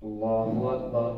الله أكبر.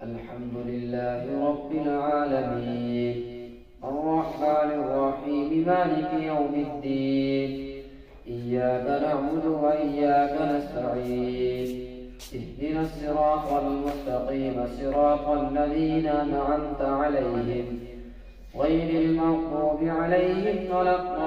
الحمد لله رب العالمين الرحمن الرحيم مالك يوم الدين إياك نعبد وإياك نستعين اهدنا الصراط المستقيم صراط الذين أنعمت عليهم غير المغضوب عليهم ولا الضالين.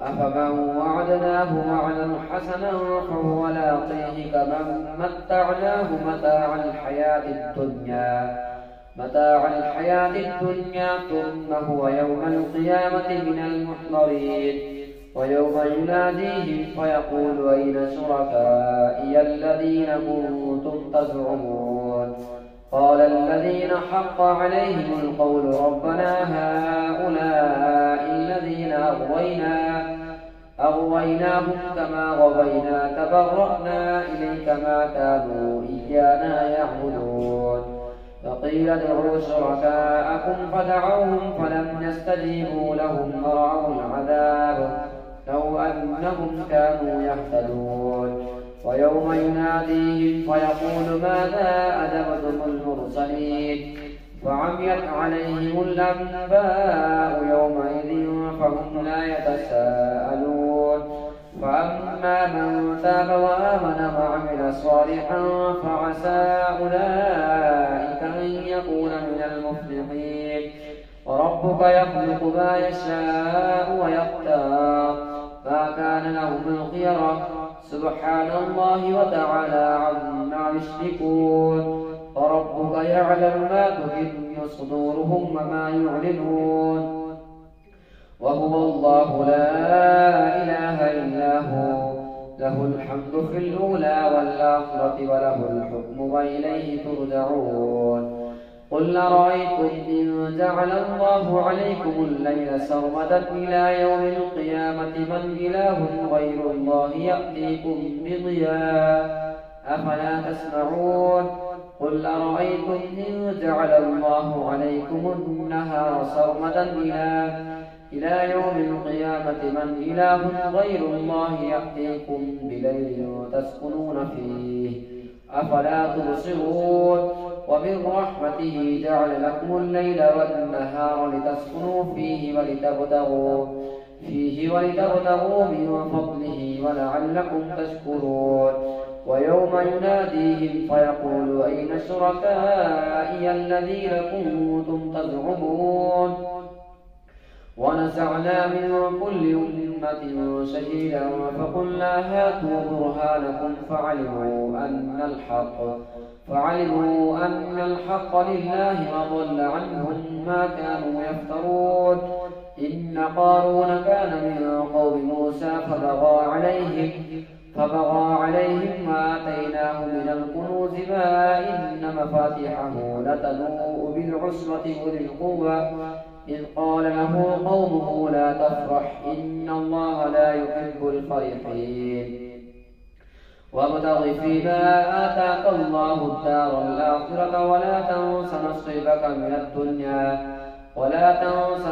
أفمن وعدناه وعدا حسنا فهو لاقيه كمن متعناه متاع الحياة الدنيا ثم هو يوم القيامة من المحضرين. ويوم يناديهم فيقول أين شركائي الذين كنتم تزعمون قال الذين حق عليهم القول ربنا هؤلاء الذين أغويناهم كما غوينا تبرأنا إليك ما كانوا إيانا يعبدون. فقيل ادعوا شركاءكم فدعوهم فلم يستجيبوا لهم ورأوا العذاب لو أنهم كانوا يهتدون. ويوم يناديهم فيقول ماذا أجبتم المرسلين فعميت عليهم الأنباء يومئذ فهم لا يتساءلون. فأما من تاب وآمن وعمل صالحا فعسى أولئك أن يكون من المفلحين. وربك يخلق ما يشاء ويختار ما كان لهم الخيرة سبحان الله وتعالى عما يشركون. وربك يعلم ما تكن صدورهم وما يعلنون وهو الله لا إله إلا هو له الحمد في الأولى والآخرة وله الحكم وإليه ترجعون. قل أرأيتم إن جعل الله عليكم الليل سرمدا إلى يوم القيامة من إله غير الله يأتيكم بضياء أفلا تسمعون. قل أرأيتم إن جعل الله عليكم النهار سرمدا إلى يوم القيامة من إله غير الله يأتيكم بليل تسكنون فيه أفلا تبصرون. ومن رحمته جعل لكم الليل والنهار لتسكنوا فيه ولتبتغوا من فضله ولعلكم تشكرون. ويوم يناديهم فيقول أين شركائي الذين كنتم تزعمون ونزعنا من كل أمة شهيدا فقلنا هاتوا برهانكم فعلموا أن الحق لله وضل عنهم ما كانوا يفترون. إن قارون كان من قوم موسى فبغى عليهم وآتيناه من الكنوز ما إن مفاتحه لتنوء بالعصبة أولي القوة إذ قال له قومه لا تفرح إن الله لا يحب الفرحين. وابتغ فيما آتاك الله الدار الآخرة ولا تنس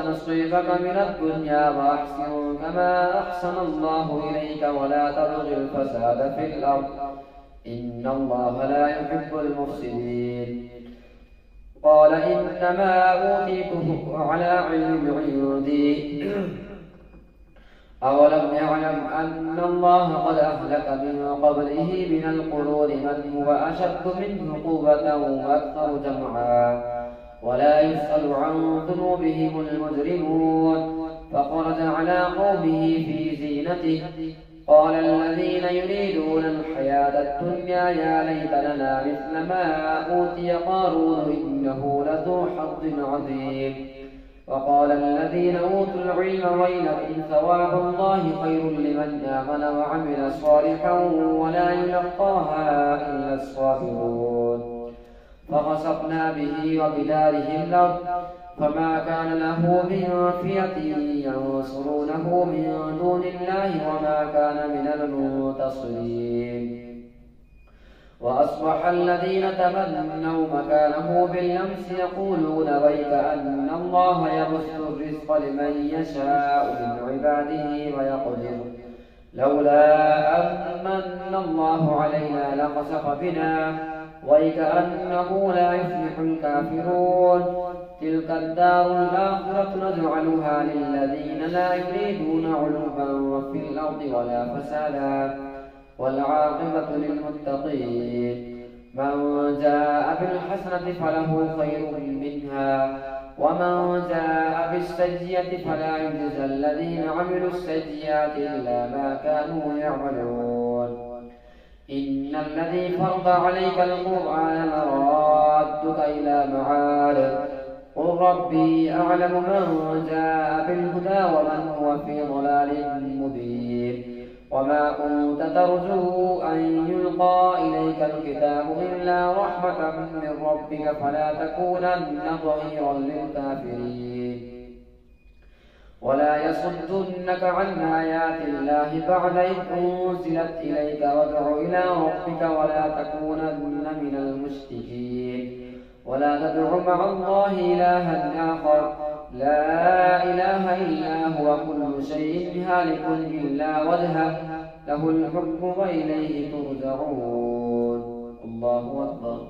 نصيبك من الدنيا وأحسن كما أحسن الله إليك ولا تبغ الفساد في الأرض إن الله لا يحب المفسدين. قال إنما أوتيته على علم عندي أولم يعلم أن الله قد أهلك من قبله من القرون من هو أشد منه قوة وأكثر جمعا ولا يسأل عن ذنوبهم المجرمون. فخرج على قومه في زينته قال الذين يريدون الحياة الدنيا يا ليت لنا مثل ما أوتي قارون إنه لذو حظ عظيم. وقال الذين أوتوا العلم ويلكم ثواب الله خير لمن آمن وعمل صالحا ولا يلقاها إلا الصابرون. فخسفنا به وبداره الأرض فما كان له من فئة ينصرونه من دون الله وما كان من المنتصرين. وأصبح الذين تمنوا مكانه بالأمس يقولون ويك أن الله يبسط الرزق لمن يشاء من عباده ويقدر لولا أمن الله علينا لخسف بنا ويك أنه لا يفلح الكافرون تلك الدار الآخرة نجعلها للذين لا يريدون علوا في الأرض ولا فسادا والعاقبة للمتقين من جاء بالحسنة فله خير منها ومن جاء بالسيئة فلا يجزى الذين عملوا السيئات إلا ما كانوا يعملون إن الذي فرض عليك القرآن لرادك إلى معاد قل ربي أعلم من جاء بالهدى ومن هو في ضلال مبين وما كنت ترجو أن يلقى إليك الكتاب إلا رحمة من ربك فلا تكونن ظهيرا للكافرين ولا يصدنك عن آيات الله بعد إذ أنزلت إليك وادع إلى ربك ولا تكونن من المشركين ولا تدع مع الله إلها آخر لا إله إلا هو كل شيء هالك إلا وجهه له الحكم وإليه ترجعون الله أكبر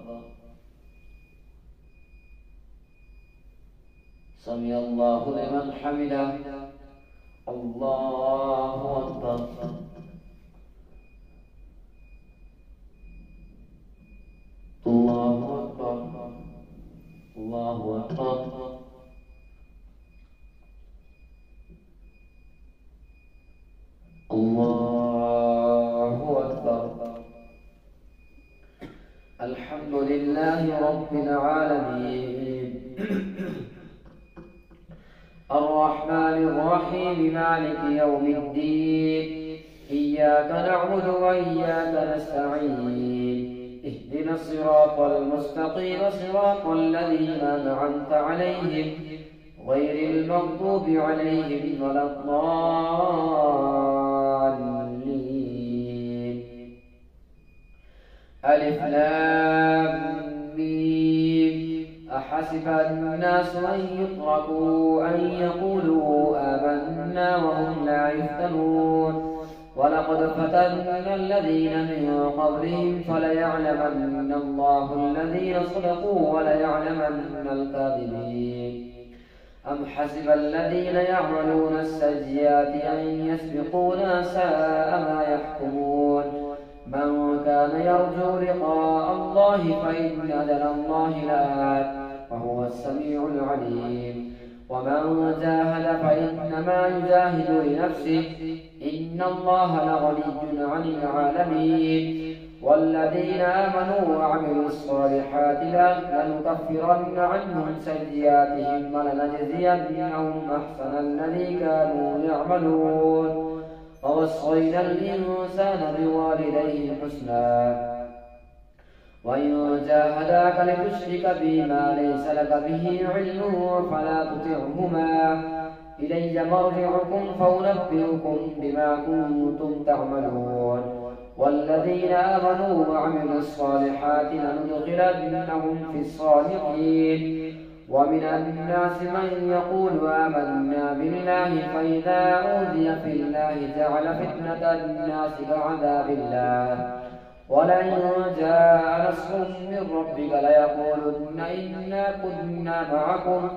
سمع الله لمن حمده الله أكبر الله أكبر الله أكبر الله أكبر الحمد لله رب العالمين الرحمن الرحيم مالك يوم الدين إياك نعبد وإياك نستعين اهدنا الصراط المستقيم صراط الذين أنعمت عليهم غير المغضوب عليهم ولا الضالين ألف لام ميم أحسب الناس أن يتركوا أن يقولوا آمنا وهم لا يفتنون ولقد فتنا الذين من قبلهم فليعلمن الله الذين صدقوا وليعلمن الكاذبين أم حسب الذين يعملون السيئات أن يسبقونا ساء ما يحكمون من كان يرجو لقاء الله فإن أجل الله لآت وهو السميع العليم ومن جاهد فإنما يجاهد لنفسه إن الله لغني عن العالمين والذين آمنوا وعملوا الصالحات لنكفرن عنهم سيئاتهم ولنجزينهم أحسن الذي كانوا يعملون ووصينا الإنسان بوالديه حسنا وإن جاهداك لتشرك بي ما ليس لك به علم فلا تطعهما إلي مرجعكم فأنبئكم بما كنتم تعملون والذين آمنوا وعملوا الصالحات لندخلنهم في الصالحين ومن الناس من يقول آمنا بالله فإذا أوذي في الله جعل فتنة الناس كعذاب الله ولئن جاء نصر من ربك ليقولن إنا كنا معكم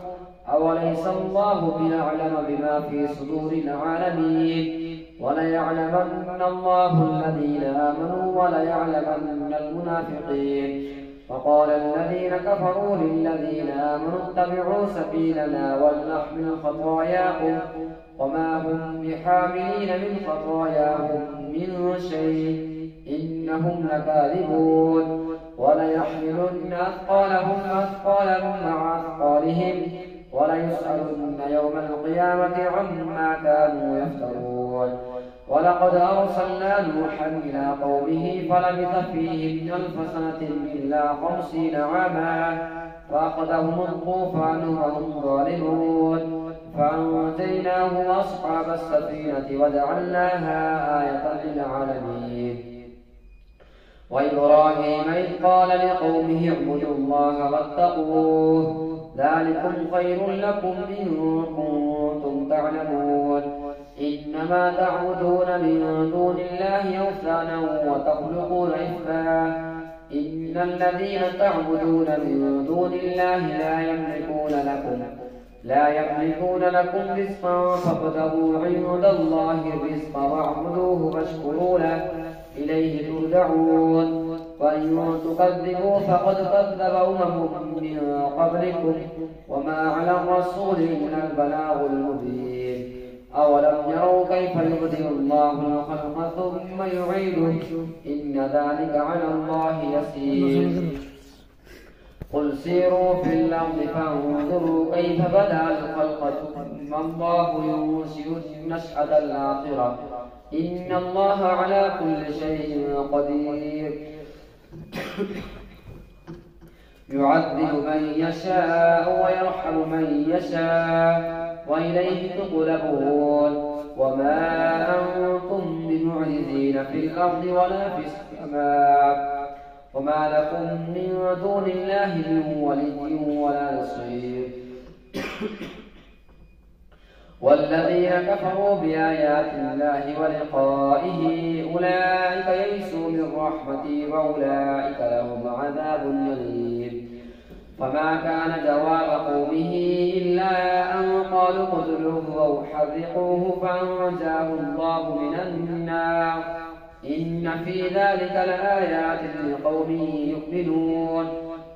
أوليس الله بأعلم بما في صدور العالمين وليعلمن الله الذين آمنوا وليعلمن المنافقين وقال الذين كفروا للذين آمنوا اتبعوا سبيلنا ولنحمل خطاياكم وما هم بحاملين من خطاياهم من شيء إنهم لكاذبون وليحملن أثقالهم أثقالا مع أثقالهم وليسألن يوم القيامة عما كانوا يفترون ولقد أرسلنا نوحا إلى قومه فلبث فيهم 1000 سنة إلا 50 عاما فأخذهم الطوفان وهم ظالمون فأنجيناه وأصحاب السفينة وجعلناها آية للعالمين وإبراهيم إذ قال لقومه اعبدوا الله واتقوه ذلكم خير لكم إن كنتم تعلمون إنما تعبدون من دون الله أوثانا وتخلقون إفكا إن الذين تعبدون من دون الله لا يملكون لكم رزقا فابتغوا عند الله الرزق واعبدوه واشكروا له إليه ترجعون وإن تكذبوا فقد كذب أمم من قبلكم وما على الرسول إلا البلاغ المبين أولم يروا كيف يبدئ الله الخلق ثم يعيده إن ذلك على الله يسير قل سيروا في الأرض فانظروا كيف بدأ الخلق ثم الله ينشئ النشأة الآخرة إن الله على كل شيء قدير يعذب من يشاء ويرحم من يشاء وإليه تقلبون وما أنتم بمعجزين في الأرض ولا في السماء وما لكم من دون الله من ولي ولا نصير والذين كفروا بآيات الله ولقائه أولئك يئسوا من رحمتي وأولئك لهم عذاب أليم فما كان جواب قومه إلا أن قالوا اقتلوه أو حرقوه فأنجاه الله من النار إن في ذلك لآيات لقوم يؤمنون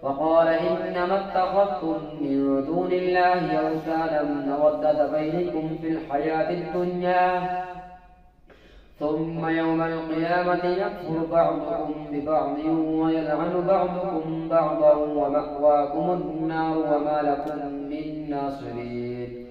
وقال إنما اتخذتم من دون الله أوثانا مودة بينكم في الحياة الدنيا ثم يوم القيامة يكفر بعضكم ببعض ويلعن بعضكم بعضا ومأواكم النار وما لكم من ناصرين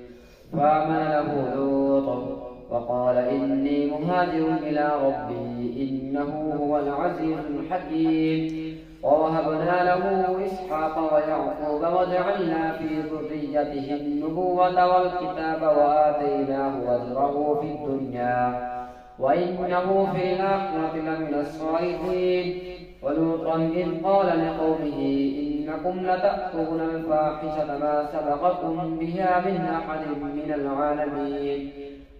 فآمن له لوط وقال إني مهاجر إلى ربي إنه هو العزيز الحكيم ووهبنا له إسحاق ويعقوب وجعلنا في ذريته النبوة والكتاب وآتيناه أجره في الدنيا وإنه في الآخرة لمن الصالحين ولوطا إذ قال لقومه إنكم لتأتون الفاحشة ما سبقكم بها من أحد من العالمين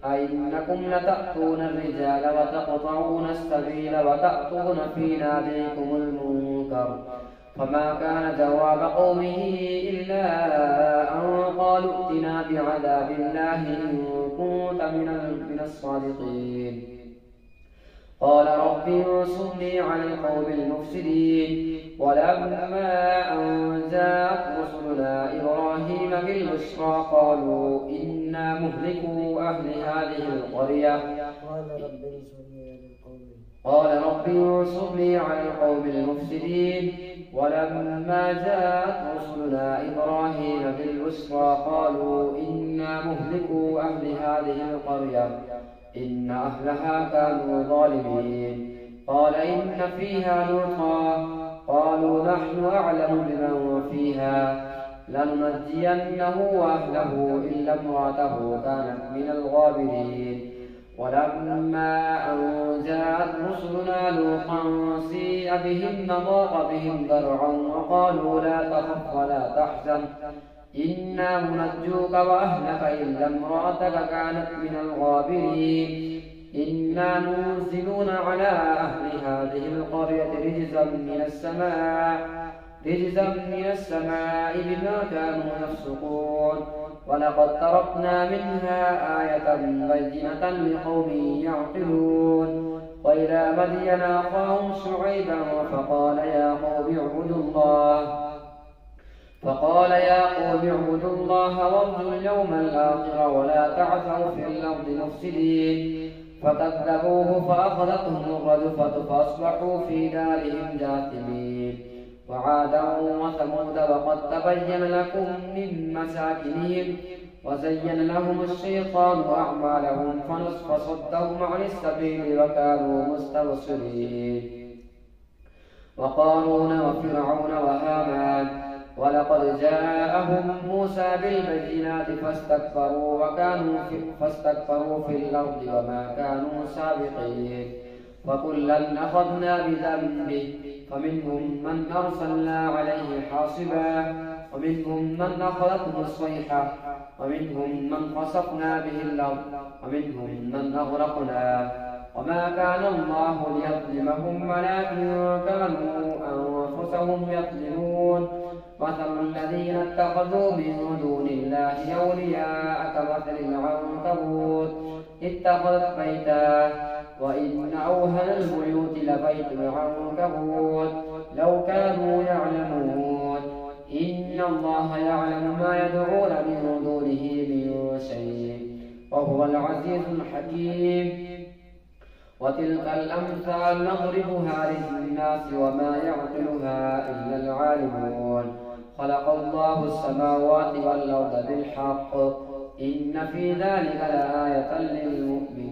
أئنكم لتأتون الرجال وتقطعون السبيل وتأتون في ناديكم المنكر فما كان جواب قومه إلا أن قالوا ائتنا بعذاب الله إن كنت من الصادقين قال رب انصرني على القوم المفسدين ولما أن جاءت رسلنا إبراهيم بالبشرى قالوا إنا مهلكو أهل هذه القرية قال رب انصرني على القوم المفسدين ولما جاءت رسلنا إبراهيم بالبشرى قالوا إنا مهلكو أهل هذه القرية إن أهلها كانوا ظالمين قال إن فيها لوطا قالوا نحن أعلم بمن فيها لننجينه وأهله إلا امرأته كانت من الغابرين ولما أن جاءت رسلنا لوطا سيء بهم ضاق بهم ذرعا وقالوا لا تخف ولا تحزن إنا منجوك وأهلك إلا امرأتك كانت من الغابرين إنا منزلون على أهل هذه القرية رجزا من السماء بما كانوا يفسقون ولقد تركنا منها آية بينة لقوم يعقلون وإلى مدين أخاهم شعيبا فقال يا قوم اعبدوا الله وارجوا اليوم الآخر ولا تعثوا في الأرض مفسدين فكذبوه فأخذتهم الرجفة فأصبحوا في دارهم جاثمين وعادا وثمود وقد تبين لكم من مساكنهم وزين لهم الشيطان أعمالهم فصدهم عن السبيل وكانوا مستبصرين وقارون وفرعون وهامان ولقد جاءهم موسى بالبينات فاستكبروا في الأرض وما كانوا سابقين وكلا أخذنا بذنبه فمنهم من أرسلنا عليه حاصبا ومنهم من أخذته الصيحة ومنهم من خسفنا به الأرض ومنهم من أغرقنا وما كان الله ليظلمهم ولكن كانوا أنفسهم يظلمون مثل الذين اتخذوا من دون الله أولياء كمثل العنكبوت اتخذت بيتا وإن أوهن البيوت لبيت العنكبوت لو كانوا يعلمون إن الله يعلم ما يدعون من دونه من شيء وهو العزيز الحكيم وتلك الأمثال نضربها للناس وما يعقلها إلا العالمون خلق الله السماوات والأرض بالحق إن في ذلك لآية للمؤمنين